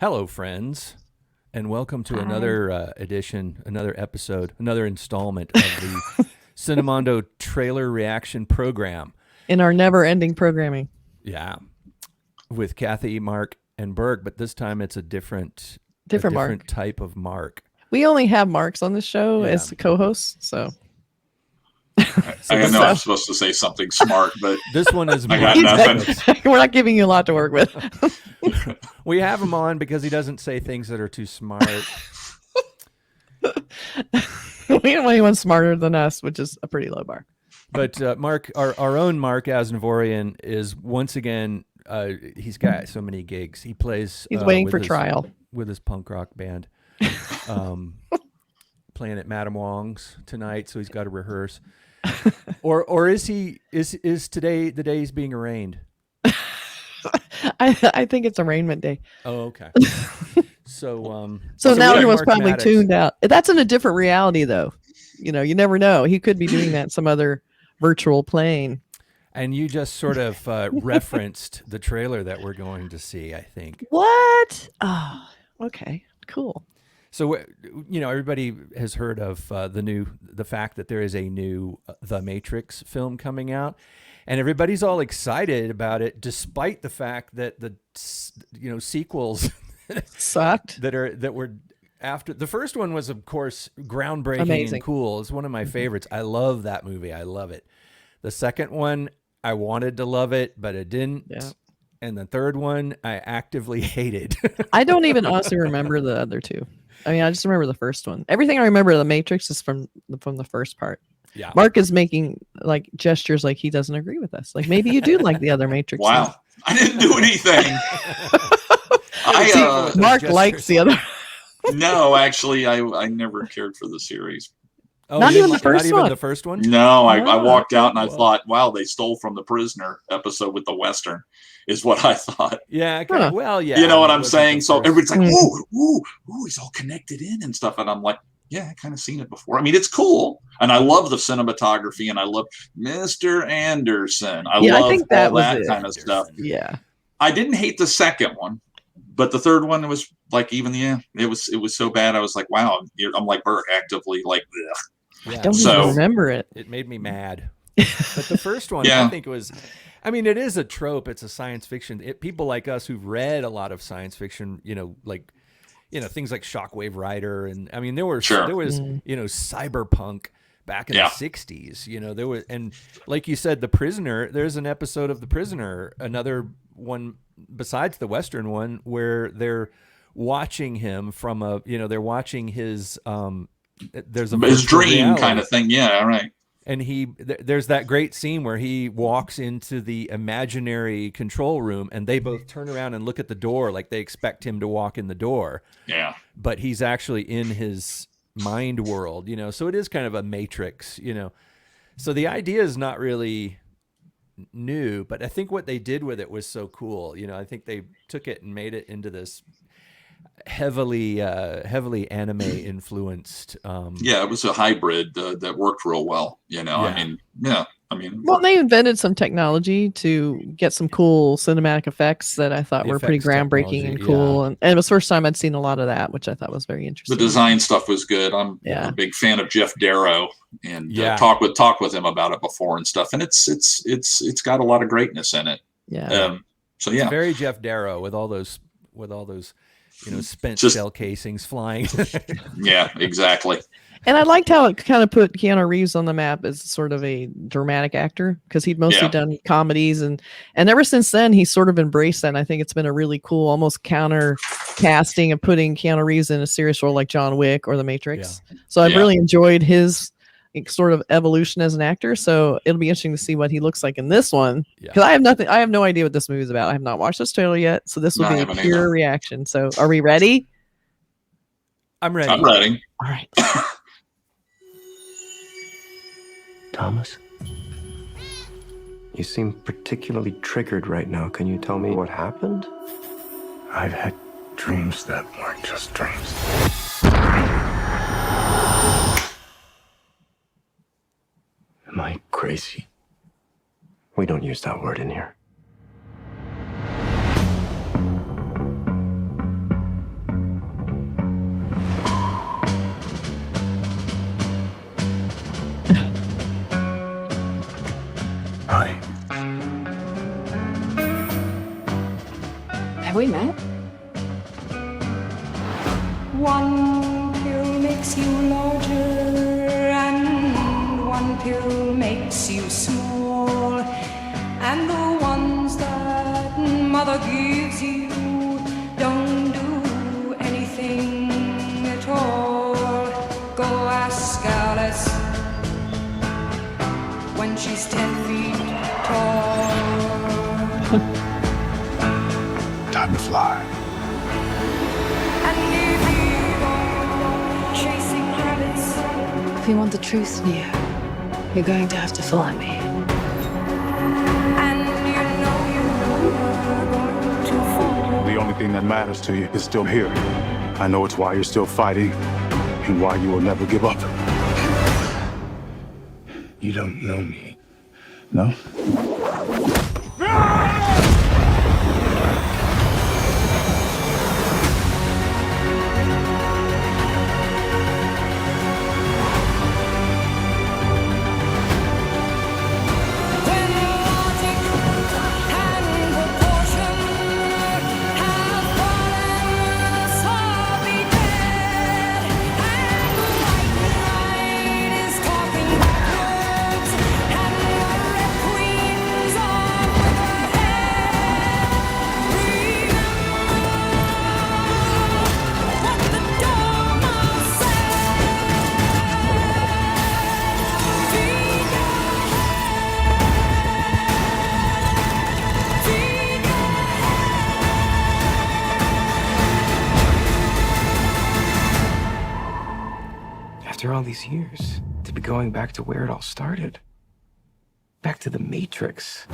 Hello, friends, and welcome to another edition, another episode, another installment of the Cinemondo trailer reaction program. In our never-ending programming. Yeah, with Kathy, Mark, and Berg, but this time it's a different Mark. type of Mark. We only have Marks on the show as co-hosts, so. I know I'm supposed to say something smart, but this one is. I got nothing. We're not giving you a lot to work with. We have him on because he doesn't say things that are too smart. We don't want anyone smarter than us, which is a pretty low bar. But Mark, our own Mark Aznavourian is once again. He's got so many gigs. He plays. He's waiting for trial with his punk rock band. Playing at Madame Wong's tonight, so he's got to rehearse. Or is today the day he's being arraigned? I think it's arraignment day. Oh, okay. So now he was probably Maddox. Tuned out. That's in a different reality, though. You know, you never know. He could be doing that in some other virtual plane. And you just sort of referenced the trailer that we're going to see, I think. What? Oh, okay, cool. So, you know, everybody has heard of the fact that there is a new The Matrix film coming out, and everybody's all excited about it, despite the fact that the sequels sucked. that were after the first one was, of course, groundbreaking Amazing. And cool. It's one of my favorites. I love that movie. I love it. The second one, I wanted to love it, but it didn't. Yeah. And the third one, I actively hated. I don't even honestly remember the other two. I mean, I just remember the first one. Everything I remember of The Matrix is from the first part. Yeah. Mark is making like gestures like he doesn't agree with us. Like maybe you do like the other Matrix. Wow. I didn't do anything. Mark likes the other. No, actually, I never cared for the series. Oh, not even the first not one. Even the first one? No, I walked out and I thought, wow, they stole from the Prisoner episode with the Western, is what I thought. Yeah, well, yeah. You know what I'm saying? So everybody's like, ooh, he's all connected in and stuff. And I'm like, yeah, I kind of seen it before. I mean, it's cool. And I love the cinematography and I love Mr. Anderson. I love all that kind of stuff. Yeah. I didn't hate the second one, but the third one was like, it was so bad. I was like, wow. I'm like Burke, actively like, ugh. Yeah. I don't even remember it. It made me mad. But the first one, I think was, I mean, it is a trope. It's a science fiction. People like us who've read a lot of science fiction, things like Shockwave Rider. And I mean, there was, cyberpunk back in the 60s, there was, and like you said, The Prisoner, there's an episode of The Prisoner, another one besides the Western one, where they're watching him from they're watching his, there's his dream reality. Kind of thing. Yeah. Right. And there's that great scene where he walks into the imaginary control room and they both turn around and look at the door like they expect him to walk in the door. Yeah. But he's actually in his mind world, so it is kind of a Matrix, So the idea is not really new, but I think what they did with it was so cool. I think they took it and made it into this heavily anime influenced. It was a hybrid that worked real well. I mean, well, they invented some technology to get some cool cinematic effects that I thought were pretty groundbreaking and cool. And it was the first time I'd seen a lot of that, which I thought was very interesting. The design stuff was good. I'm a big fan of Jeff Darrow, and talked with him about it before and stuff. And it's got a lot of greatness in it. Yeah. It's very Jeff Darrow with all those spent shell casings flying. Yeah, exactly. And I liked how it kind of put Keanu Reeves on the map as sort of a dramatic actor, because he'd mostly done comedies, and ever since then he's sort of embraced that. And I think it's been a really cool, almost counter casting of putting Keanu Reeves in a serious role like John Wick or The Matrix. Yeah. So I've really enjoyed his sort of evolution as an actor. So it'll be interesting to see what he looks like in this one, because I have no idea what this movie is about. I have not watched this trailer yet, so this will be a pure reaction. So are we ready? I'm ready. I'm ready. All right. Thomas, you seem particularly triggered right now. Can you tell me what happened? I've had dreams that weren't just dreams. Am I crazy? We don't use that word in here. makes you larger and one pill makes you small, and the ones that mother gives you don't do anything at all. Go ask Alice when she's 10 feet tall. Time to fly. And if you go chasing rabbits, If you want the truth, Neo, you're going to have to follow me. and you know you're going to fall. The only thing that matters to you is still here. I know it's why you're still fighting and why you will never give up. You don't know me, no? When logic and proportion have fallen, so be dead. And the white knight is talking backwards, and the red queens are with her head. Remember what the dogma After all these years, to be going back to where it all started. Back to the Matrix.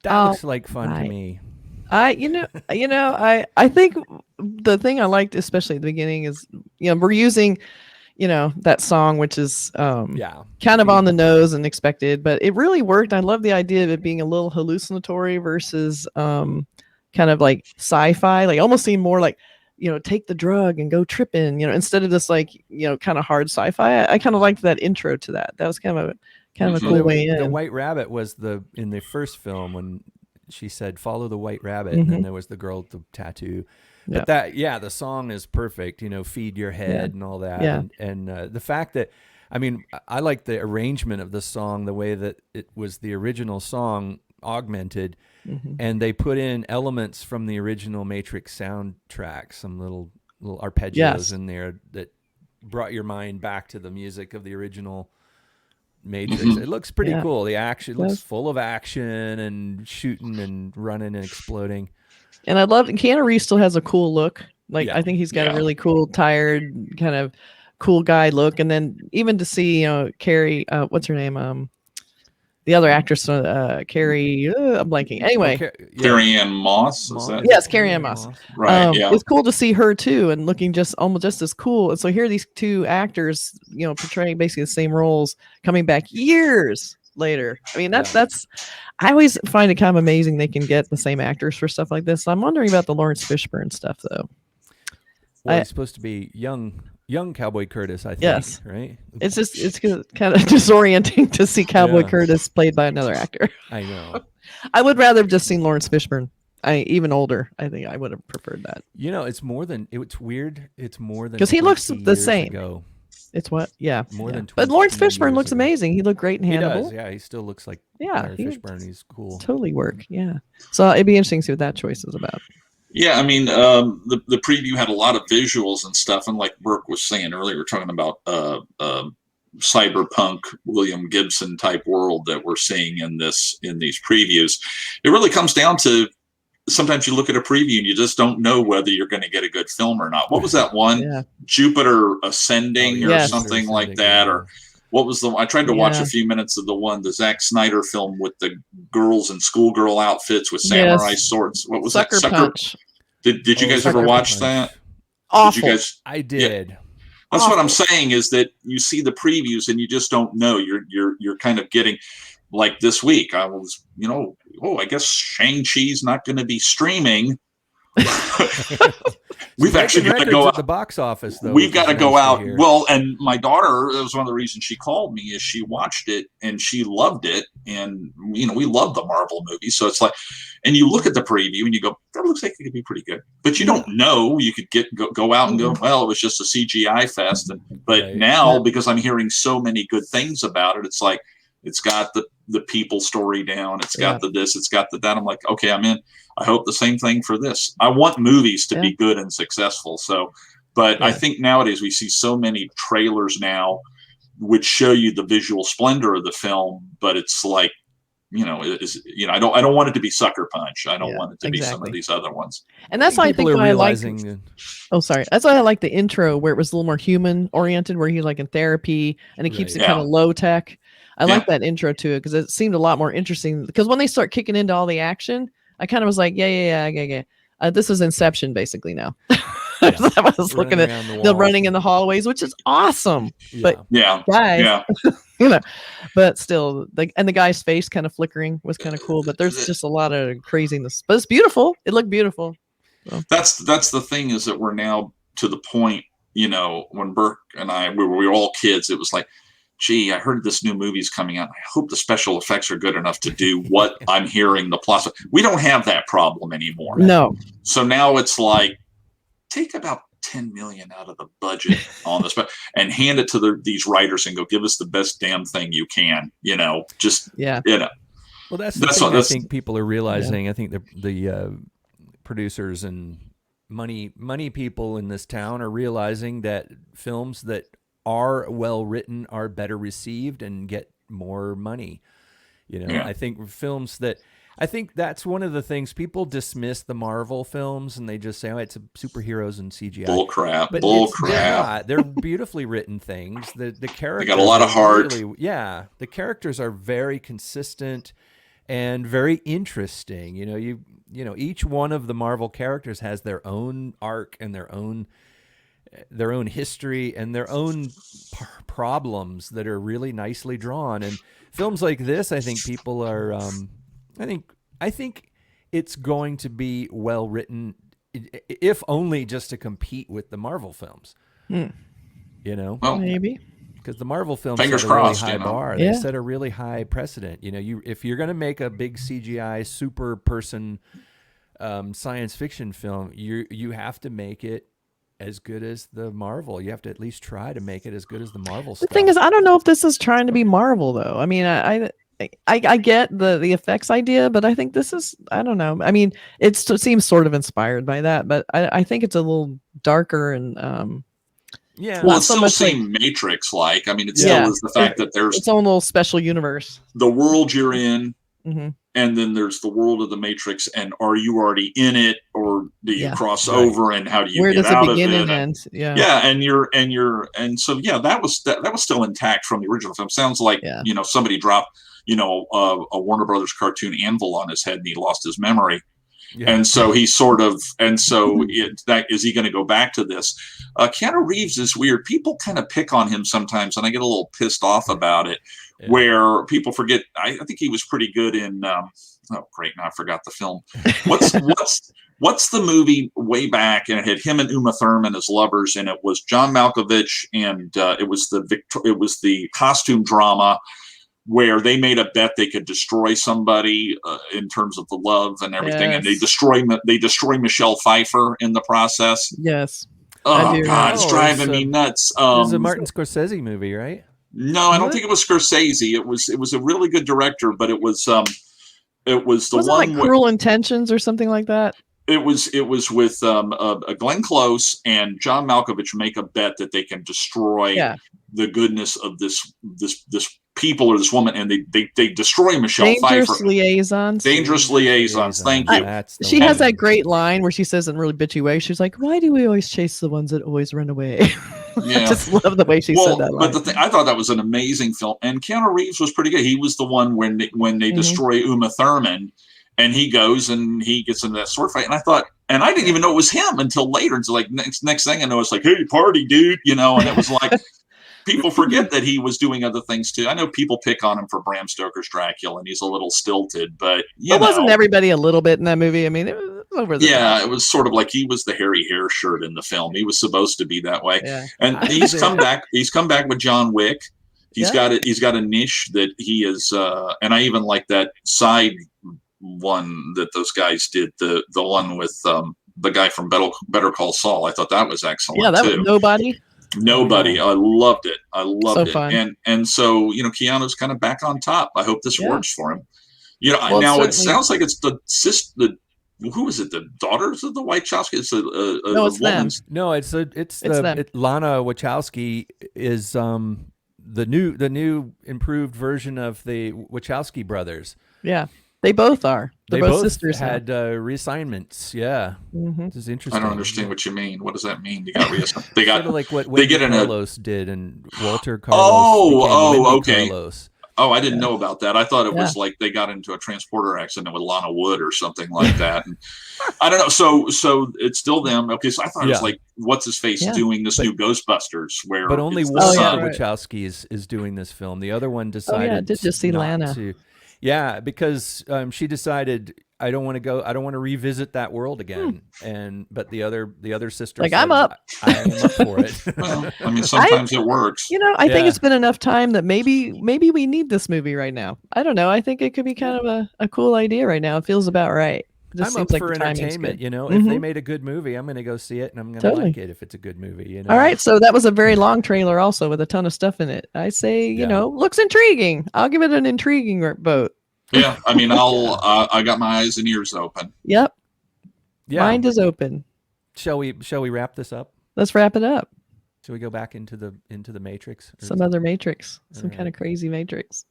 That Oh, looks like fun to right. me. I think the thing I liked, especially at the beginning, is we're using that song, which is Yeah. kind of on the nose and expected, but it really worked. I love the idea of it being a little hallucinatory versus kind of like sci-fi, like almost seemed more like take the drug and go tripping, instead of this like kind of hard sci-fi. I kind of liked that intro to that. That was kind of a cool way The in. White Rabbit was in the first film when she said follow the white rabbit, and then there was the girl with the tattoo. But the song is perfect, feed your head and all that. Yeah. And the fact that, I like the arrangement of the song, the way that it was the original song augmented, and they put in elements from the original Matrix soundtrack, some little arpeggios in there that brought your mind back to the music of the original Matrix. It looks pretty cool. The action looks full of action and shooting and running and exploding. And I love Keanu Reeves still has a cool look. Like I think he's got a really cool, tired, kind of cool guy look. And then even to see, Carrie, what's her name? The other actress, Carrie, I'm blanking. Anyway, Carrie-Anne Moss. Is that? Yes, Carrie-Anne Moss. Right. Yeah. It's cool to see her too, and looking almost just as cool. And so here are these two actors, portraying basically the same roles, coming back years later. I mean, that's. I always find it kind of amazing they can get the same actors for stuff like this. I'm wondering about the Lawrence Fishburne stuff though. Well, it's supposed to be young Cowboy Curtis, I think. Yes. Right. It's kind of disorienting to see Cowboy Curtis played by another actor. I know. I would rather have just seen Lawrence Fishburne. Even older. I think I would have preferred that. It's more than it's weird. It's more than because he looks the 20 years same. ago. It's what? Yeah. More than 20 But Lawrence Fishburne years looks ago. amazing. He looked great in Hannibal. He does. Yeah, he still looks like Larry Fishburne. He's cool. Totally work. Yeah. So it'd be interesting to see what that choice is about. Yeah, I mean, the preview had a lot of visuals and stuff, and like Burke was saying earlier, we're talking about cyberpunk William Gibson type world that we're seeing in these previews. It really comes down to sometimes you look at a preview and you just don't know whether you're going to get a good film or not. What was that one? Jupiter Ascending or something like that, or what was I tried to watch a few minutes of the Zack Snyder film with the girls in schoolgirl outfits with samurai swords. What was Sucker that? Punch. Did you guys ever watch that? Awful. Did you guys? I did. Yeah. That's what I'm saying is that you see the previews and you just don't know. You're kind of getting like this week. I was, I guess Shang-Chi's not going to be streaming. We've actually got to go at out the box office, though. We've got to go out. To well, and my daughter, that was one of the reasons she called me, is she watched it and she loved it. And, we love the Marvel movies. So it's like, and you look at the preview and you go, that looks like it could be pretty good. But you don't know. You could go out and go, well, it was just a CGI fest. But now, because I'm hearing so many good things about it, it's like, it's got the people story down. It's got the this, it's got the that. I'm like, okay, I'm in. I hope the same thing for this. I want movies to be good and successful. So, but I think nowadays we see so many trailers now which show you the visual splendor of the film, but it's like, I don't want it to be Sucker Punch. I don't want it to be some of these other ones. And that's why I think why I like. Oh, sorry. That's why I like the intro where it was a little more human oriented, where he's like in therapy and it keeps it kind of low tech. I like that intro to it because it seemed a lot more interesting. Because when they start kicking into all the action, I kind of was like, yeah. This is Inception basically now. I was looking at the running in the hallways, which is awesome. But guys, but still, and the guy's face kind of flickering was kind of cool. But there's just a lot of craziness. But it's beautiful. It looked beautiful. So. That's the thing, is that we're now to the point. When Burke and I we were all kids, it was like, gee, I heard this new movie's coming out. I hope the special effects are good enough to do what I'm hearing the plus. We don't have that problem anymore. No. So now it's like, take about 10 million out of the budget on this, and hand it to these writers and go, give us the best damn thing you can. Well, that's the thing I think people are realizing. I think the producers and money people in this town are realizing that films that are well written are better received and get more money. I think that's one of the things people dismiss the Marvel films, and they just say, oh, it's superheroes and CGI. Bull crap. They're beautifully written things. The characters, they got a lot of heart. The characters are very consistent and very interesting. Each one of the Marvel characters has their own arc and their own history and their own problems that are really nicely drawn. And films like this, I think people are, I think it's going to be well written, if only just to compete with the Marvel films. Well, maybe because the Marvel films set a really high bar. They set a really high precedent. If you're going to make a big CGI super person science fiction film, you have to make it as good as the Marvel. You have to at least try to make it as good as the Marvel stuff. The thing is, I don't know if this is trying to be Marvel, though. I mean, I get the effects idea, but I think this is, I don't know. I mean, it seems sort of inspired by that, but I think it's a little darker and well, it's still the same Matrix-like. I mean, it still is the fact that there's its own little special universe. The world you're in, and then there's the world of the Matrix, and are you already in it, or do you cross over, and how do you get out of it? And so that was still intact from the original film. Sounds like somebody dropped a Warner Brothers cartoon anvil on his head and he lost his memory. And so he is he going to go back to this? Keanu Reeves is weird. People kind of pick on him sometimes, and I get a little pissed off about it. Where people forget, I think he was pretty good in. Oh, great! Now I forgot the film. What's the movie way back? And it had him and Uma Thurman as lovers, and it was John Malkovich, and it was the costume drama where they made a bet they could destroy somebody in terms of the love and everything, and they destroy Michelle Pfeiffer in the process. Yes. Oh God, it's driving me nuts. It was a Martin Scorsese movie, right? No, I don't think it was Scorsese. It was a really good director, but it was the Wasn't one like Cruel Intentions or something like that. It was with Glenn Close and John Malkovich make a bet that they can destroy the goodness of this people or this woman, and they destroy Michelle Pfeiffer. Dangerous liaisons. Thank you. She has that great line where she says in a really bitchy way, she's like, "Why do we always chase the ones that always run away?" I just love the way she said that line. But I thought that was an amazing film, and Keanu Reeves was pretty good. He was the one when they destroy Uma Thurman, and he goes and he gets into that sword fight, and I thought, and I didn't even know it was him until later. It's like next thing I know, it's like, "Hey, party, dude," and it was like. People forget that he was doing other things too. I know people pick on him for Bram Stoker's Dracula, and he's a little stilted, but wasn't everybody a little bit in that movie? I mean, Over the Yeah, it was sort of like he was the hairy hair shirt in the film. He was supposed to be that way. Yeah. And he's come back. He's come back with John Wick. He's Yeah. got it. He's got a niche that he is. And I even like that side one that those guys did. The one with the guy from Better Call Saul. I thought that was excellent. Yeah, that too. was Nobody. Nobody. I loved it. I loved it. Fun. And so, you know, Keanu's kind of back on top. I hope this works for him. You know, Well, now certainly. it sounds like it's the who is it? The daughters of the Wachowski? It's No, it's them. No, it's them. Lana Wachowski is the new improved version of the Wachowski brothers. Yeah, they both are. They're both sisters. Had reassignments. Yeah, This is interesting. I don't understand what you mean. What does that mean? They got reassigned. They got sort of like what they get Carlos did, and Walter Carlos. Okay. Carlos. Oh, I didn't know about that. I thought it was like they got into a transporter accident with Lana Wood or something like that. And I don't know. So it's still them. Okay, so I thought it was like what's his face doing this new Ghostbusters, where but only one of the Wachowskis is doing this film. The other one decided. I did just see Lana. Yeah, because she decided I don't want to revisit that world again. But the other sister said, I'm up. I am up for it. Well, I mean, sometimes it works. You know, I think it's been enough time that maybe we need this movie right now. I don't know. I think it could be kind of a cool idea right now. It feels about right. It just I'm seems up for entertainment. You know, if they made a good movie, I'm going to go see it, and I'm going to like it if it's a good movie. You know? All right, so that was a very long trailer, also with a ton of stuff in it. I say, you know, looks intriguing. I'll give it an intriguing vote. Yeah, I mean, I got my eyes and ears open. Yep. Yeah. Mind is open. Shall we wrap this up? Let's wrap it up. Shall we go back into the Matrix? Some other Matrix. Some kind of crazy Matrix.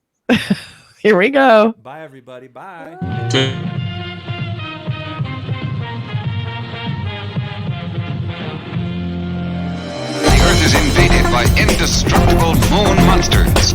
Here we go. Bye, everybody. Bye. The Earth is invaded by indestructible moon monsters.